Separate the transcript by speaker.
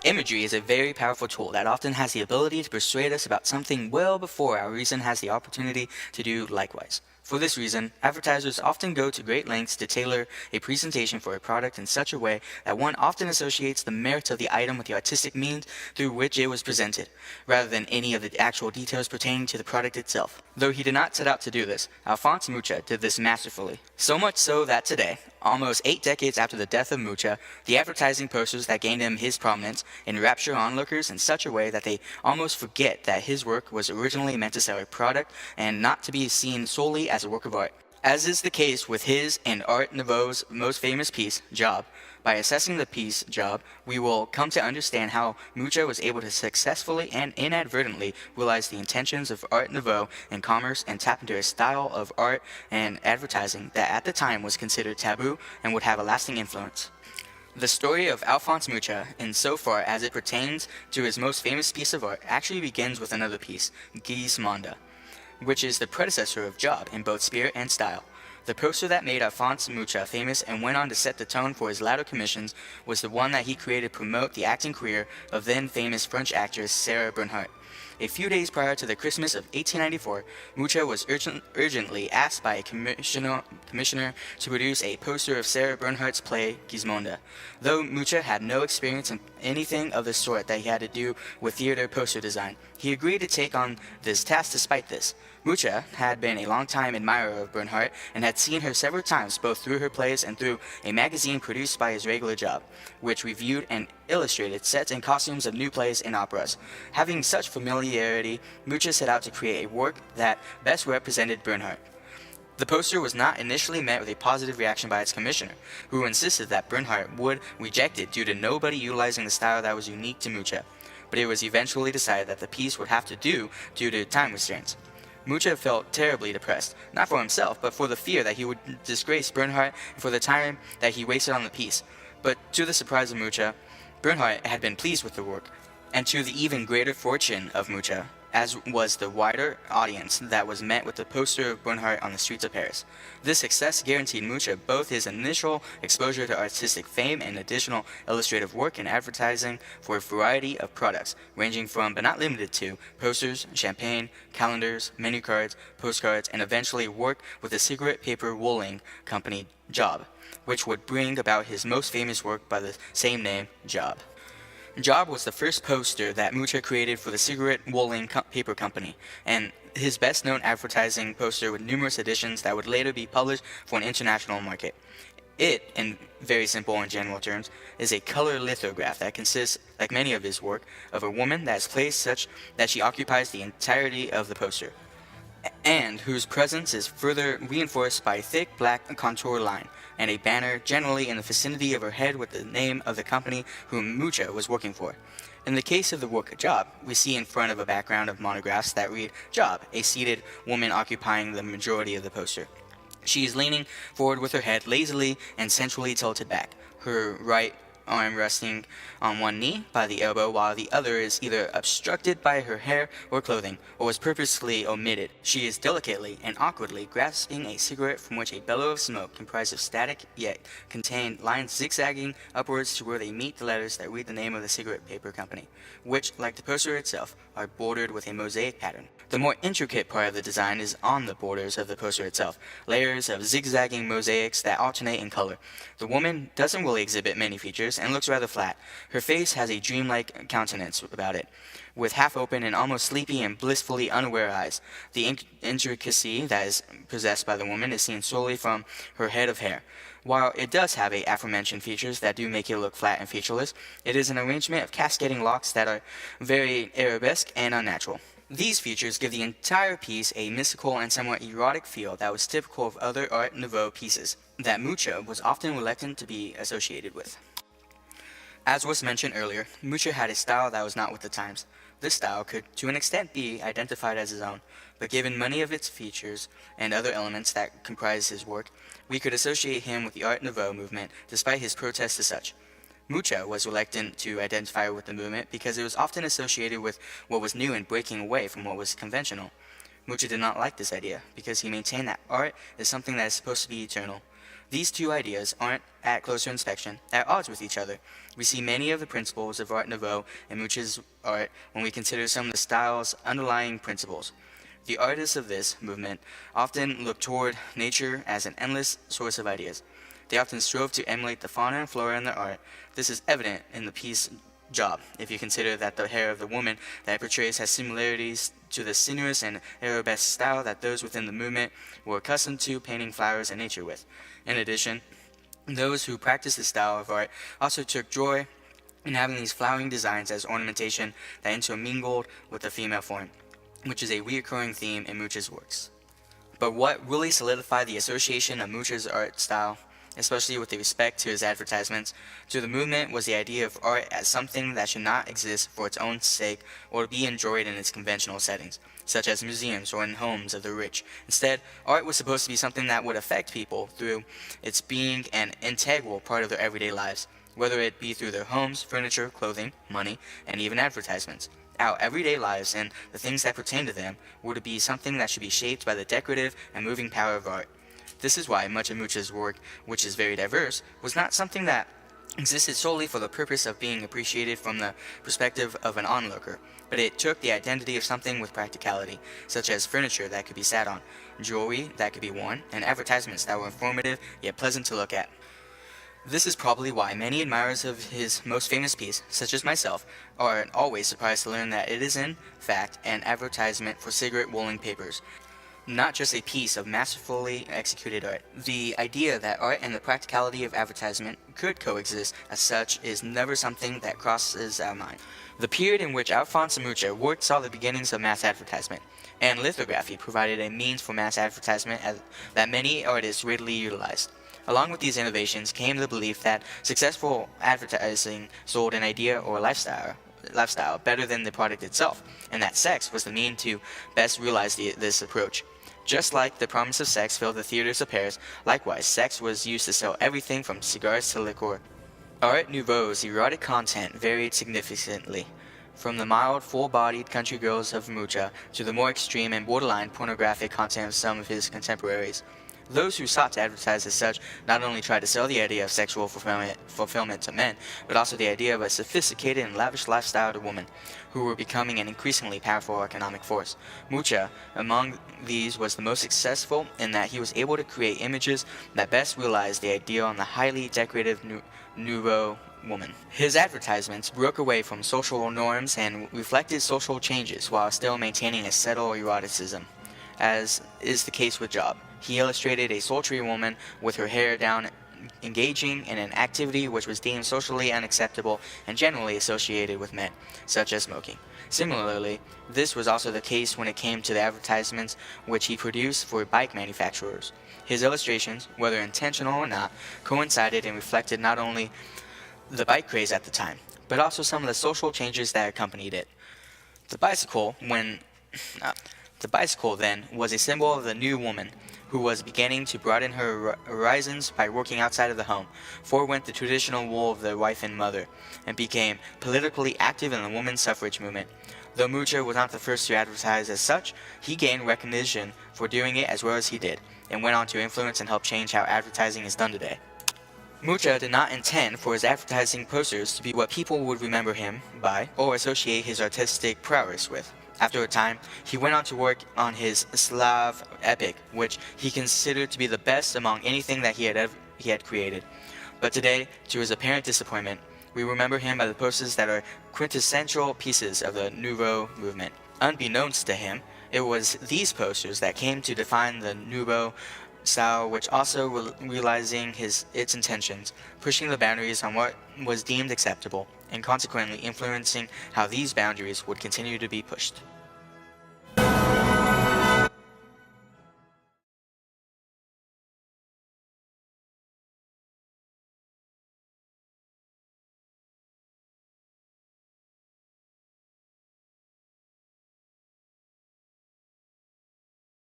Speaker 1: Imagery is a very powerful tool that often has the ability to persuade us about something well before our reason has the opportunity to do likewise. For this reason, advertisers often go to great lengths to tailor a presentation for a product in such a way that one often associates the merits of the item with the artistic means through which it was presented, rather than any of the actual details pertaining to the product itself. Though he did not set out to do this, Alphonse Mucha did this masterfully. So much so that today, almost 8 decades after the death of Mucha, the advertising posters that gained him his prominence enrapture onlookers in such a way that they almost forget that his work was originally meant to sell a product and not to be seen solely as a work of art. As is the case with his and Art Nouveau's most famous piece, Job, by assessing the piece, Job, we will come to understand how Mucha was able to successfully and inadvertently realize the intentions of Art Nouveau in commerce and tap into a style of art and advertising that at the time was considered taboo and would have a lasting influence. The story of Alphonse Mucha, insofar as it pertains to his most famous piece of art, actually begins with another piece, Guise Monda, which is the predecessor of Job in both spirit and style. The poster that made Alphonse Mucha famous and went on to set the tone for his latter commissions was the one that he created to promote the acting career of then-famous French actress Sarah Bernhardt. A few days prior to the Christmas of 1894, Mucha was urgently asked by a commissioner to produce a poster of Sarah Bernhardt's play Gismonda. Though Mucha had no experience in anything of the sort that he had to do with theater poster design, he agreed to take on this task despite this. Mucha had been a long-time admirer of Bernhardt and had seen her several times both through her plays and through a magazine produced by his regular job, which reviewed and illustrated sets and costumes of new plays and operas. Having such familiarity, Mucha set out to create a work that best represented Bernhardt. The poster was not initially met with a positive reaction by its commissioner, who insisted that Bernhardt would reject it due to nobody utilizing the style that was unique to Mucha, but it was eventually decided that the piece would have to do due to time restraints. Mucha felt terribly depressed, not for himself, but for the fear that he would disgrace Bernhardt and for the time that he wasted on the piece. But to the surprise of Mucha, Bernhardt had been pleased with the work, and to the even greater fortune of Mucha, as was the wider audience that was met with the poster of Bernhardt on the streets of Paris. This success guaranteed Mucha both his initial exposure to artistic fame and additional illustrative work in advertising for a variety of products, ranging from, but not limited to, posters, champagne, calendars, menu cards, postcards, and eventually work with the cigarette paper wooling company Job, which would bring about his most famous work by the same name, Job. Job was the first poster that Mucha created for the cigarette wooling paper company, and his best-known advertising poster with numerous editions that would later be published for an international market. It, in very simple and general terms, is a color lithograph that consists, like many of his work, of a woman that is placed such that she occupies the entirety of the poster, and whose presence is further reinforced by a thick black contour line, and a banner generally in the vicinity of her head with the name of the company whom Mucha was working for. In the case of the work Job, we see in front of a background of monographs that read Job, a seated woman occupying the majority of the poster. She is leaning forward with her head lazily and centrally tilted back, her right arm resting on one knee by the elbow while the other is either obstructed by her hair or clothing, or was purposely omitted. She is delicately and awkwardly grasping a cigarette from which a bellow of smoke comprised of static yet contained lines zigzagging upwards to where they meet the letters that read the name of the cigarette paper company, which, like the poster itself, are bordered with a mosaic pattern. The more intricate part of the design is on the borders of the poster itself, layers of zigzagging mosaics that alternate in color. The woman doesn't really exhibit many features and looks rather flat. Her face has a dreamlike countenance about it, with half-open and almost sleepy and blissfully unaware eyes. The intricacy that is possessed by the woman is seen solely from her head of hair. While it does have the aforementioned features that do make it look flat and featureless, it is an arrangement of cascading locks that are very arabesque and unnatural. These features give the entire piece a mystical and somewhat erotic feel that was typical of other Art Nouveau pieces that Mucha was often reluctant to be associated with. As was mentioned earlier, Mucha had a style that was not with the times. This style could, to an extent, be identified as his own, but given many of its features and other elements that comprise his work, we could associate him with the Art Nouveau movement despite his protests as such. Mucha was reluctant to identify with the movement because it was often associated with what was new and breaking away from what was conventional. Mucha did not like this idea because he maintained that art is something that is supposed to be eternal. These two ideas aren't, at closer inspection, at odds with each other. We see many of the principles of Art Nouveau and Munch's art when we consider some of the style's underlying principles. The artists of this movement often look toward nature as an endless source of ideas. They often strove to emulate the fauna and flora in their art. This is evident in the piece Job, if you consider that the hair of the woman that it portrays has similarities to the sinuous and arabesque style that those within the movement were accustomed to painting flowers and nature with. In addition, those who practiced this style of art also took joy in having these flowering designs as ornamentation that intermingled with the female form, which is a recurring theme in Munch's works. But what really solidified the association of Munch's art style, especially with respect to his advertisements, to the movement was the idea of art as something that should not exist for its own sake or to be enjoyed in its conventional settings, such as museums or in homes of the rich. Instead, art was supposed to be something that would affect people through its being an integral part of their everyday lives, whether it be through their homes, furniture, clothing, money, and even advertisements. Our everyday lives and the things that pertain to them were to be something that should be shaped by the decorative and moving power of art. This is why much of Munch's work, which is very diverse, was not something that existed solely for the purpose of being appreciated from the perspective of an onlooker, but it took the identity of something with practicality, such as furniture that could be sat on, jewelry that could be worn, and advertisements that were informative yet pleasant to look at. This is probably why many admirers of his most famous piece, such as myself, are always surprised to learn that it is in fact an advertisement for cigarette rolling papers, not just a piece of masterfully executed art. The idea that art and the practicality of advertisement could coexist as such is never something that crosses our mind. The period in which Alphonse Mucha worked saw the beginnings of mass advertisement, and lithography provided a means for mass advertisement that many artists readily utilized. Along with these innovations came the belief that successful advertising sold an idea or lifestyle better than the product itself, and that sex was the mean to best realize this approach. Just like the promise of sex filled the theaters of Paris, likewise, sex was used to sell everything from cigars to liquor. Art Nouveau's erotic content varied significantly, from the mild, full-bodied country girls of Mucha to the more extreme and borderline pornographic content of some of his contemporaries. Those who sought to advertise as such not only tried to sell the idea of sexual fulfillment to men, but also the idea of a sophisticated and lavish lifestyle to women, who were becoming an increasingly powerful economic force. Mucha, among these, was the most successful in that he was able to create images that best realized the ideal on the highly decorative Nouveau woman. His advertisements broke away from social norms and reflected social changes while still maintaining a subtle eroticism, as is the case with Job. He illustrated a sultry woman with her hair down engaging in an activity which was deemed socially unacceptable and generally associated with men, such as smoking. Similarly, this was also the case when it came to the advertisements which he produced for bike manufacturers. His illustrations, whether intentional or not, coincided and reflected not only the bike craze at the time, but also some of the social changes that accompanied it. The bicycle then was a symbol of the new woman, who was beginning to broaden her horizons by working outside of the home. Forwent the traditional role of the wife and mother, and became politically active in the women's suffrage movement. Though Mucha was not the first to advertise as such, he gained recognition for doing it as well as he did, and went on to influence and help change how advertising is done today. Mucha did not intend for his advertising posters to be what people would remember him by or associate his artistic prowess with. After a time, he went on to work on his Slav epic, which he considered to be the best among anything that he had created. But today, to his apparent disappointment, we remember him by the posters that are quintessential pieces of the Nouveau movement. Unbeknownst to him, it was these posters that came to define the Nouveau style, which also realizing its intentions, pushing the boundaries on what was deemed acceptable, and consequently influencing how these boundaries would continue to be pushed.